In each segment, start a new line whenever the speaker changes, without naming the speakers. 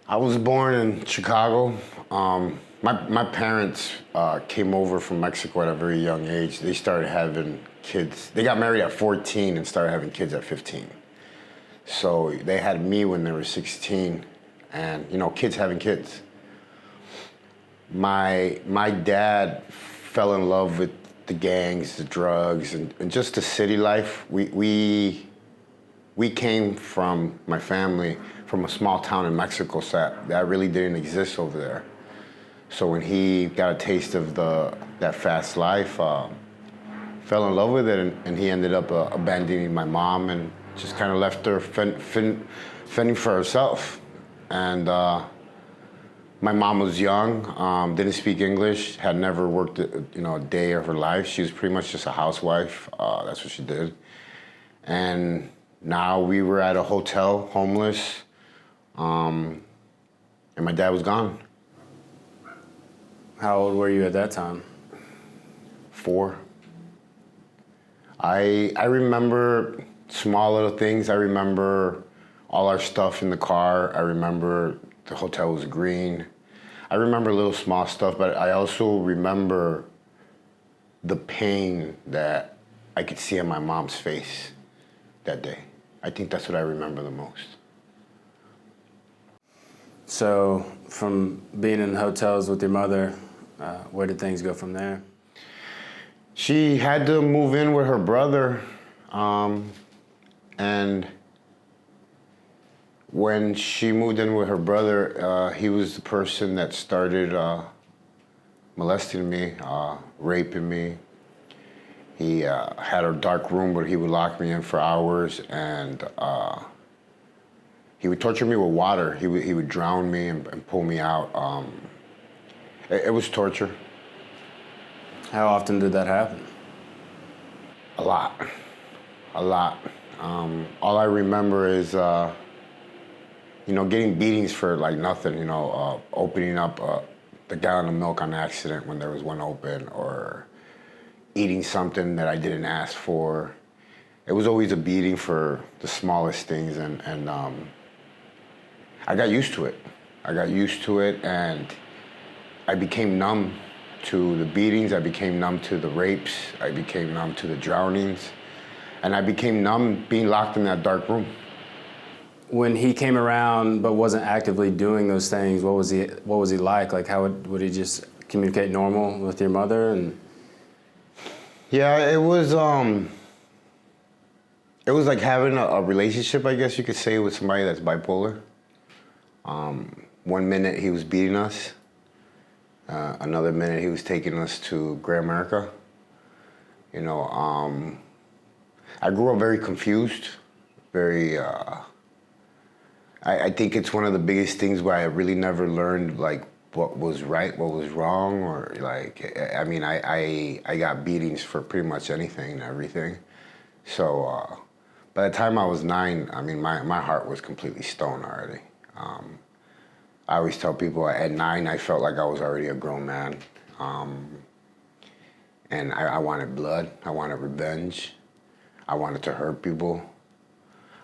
I was born in Chicago. My parents came over from Mexico at a very young age. They started having kids. They got married at 14 and started having kids at 15. So they had me when they were 16, and kids having kids. My dad fell in love with the gangs, the drugs, and just the city life. We came from, my family, from a small town in Mexico that really didn't exist over there. So when he got a taste of that fast life, fell in love with it, and he ended up abandoning my mom and just kind of left her fending for herself. And my mom was young, didn't speak English, had never worked a day of her life. She was pretty much just a housewife. That's what she did. And now we were at a hotel, homeless, and my dad was gone.
How old were you at that time?
4. I remember small little things. I remember all our stuff in the car. I remember the hotel was green. I remember little small stuff, but I also remember the pain that I could see on my mom's face that day. I think that's what I remember the most.
So from being in hotels with your mother, where did things go from there?
She had to move in with her brother, and when she moved in with her brother, he was the person that started molesting me, raping me. He had a dark room where he would lock me in for hours, and he would torture me with water. He would drown me and pull me out. It was torture.
How often did that happen?
A lot. All I remember is, getting beatings for like nothing. Opening up the gallon of milk on accident when there was one open, or eating something that I didn't ask for. It was always a beating for the smallest things, and I got used to it. And I became numb to the beatings. I became numb to the rapes. I became numb to the drownings, and I became numb being locked in that dark room.
When he came around but wasn't actively doing those things, what was he like? Like, how would he just communicate normal with your mother? And
yeah, it was like having a relationship, I guess you could say, with somebody that's bipolar. 1 minute he was beating us, another minute he was taking us to Grand America. I grew up very confused, very. I think it's one of the biggest things where I really never learned like what was right, what was wrong, or like, I mean, I got beatings for pretty much anything and everything. So by the time I was 9, I mean, my heart was completely stone already. I always tell people at 9, I felt like I was already a grown man. And I wanted blood, I wanted revenge. I wanted to hurt people.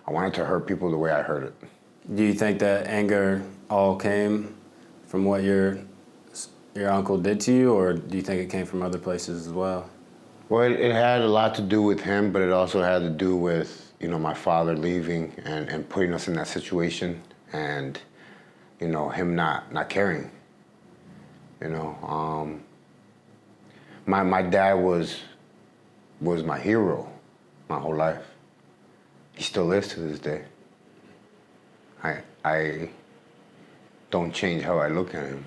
I wanted to hurt people the way I heard it.
do you think that anger all came from what your uncle did to you, or do you think it came from other places as well?
Well, it had a lot to do with him, but it also had to do with, my father leaving and putting us in that situation, and, him not caring. My dad was my hero my whole life. He still is to this day. I don't change how I look at him.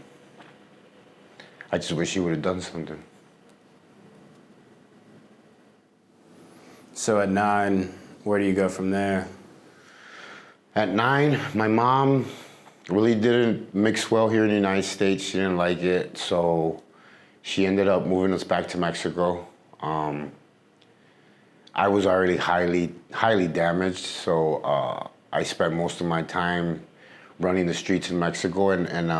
I just wish he would have done something.
So at 9, where do you go from there?
At 9, my mom really didn't mix well here in the United States. She didn't like it, so she ended up moving us back to Mexico. I was already highly damaged, so I spent most of my time running the streets in Mexico, and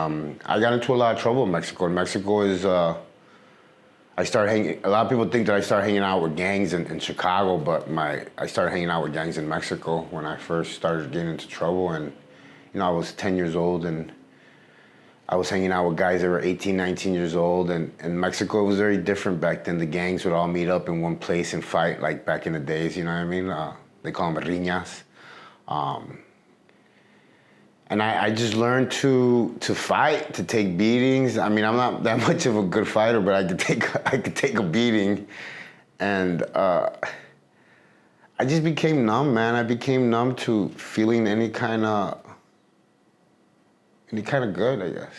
I got into a lot of trouble in Mexico. And Mexico is, a lot of people think that I started hanging out with gangs in Chicago, but I started hanging out with gangs in Mexico when I first started getting into trouble. And I was 10 years old, and I was hanging out with guys that were 18, 19 years old, and Mexico was very different back then. The gangs would all meet up in one place and fight like back in the days, you know what I mean? They call them riñas. And I just learned to fight, to take beatings. I mean, I'm not that much of a good fighter, but I could take a beating, and I just became numb, man. I became numb to feeling any kind of good, I guess.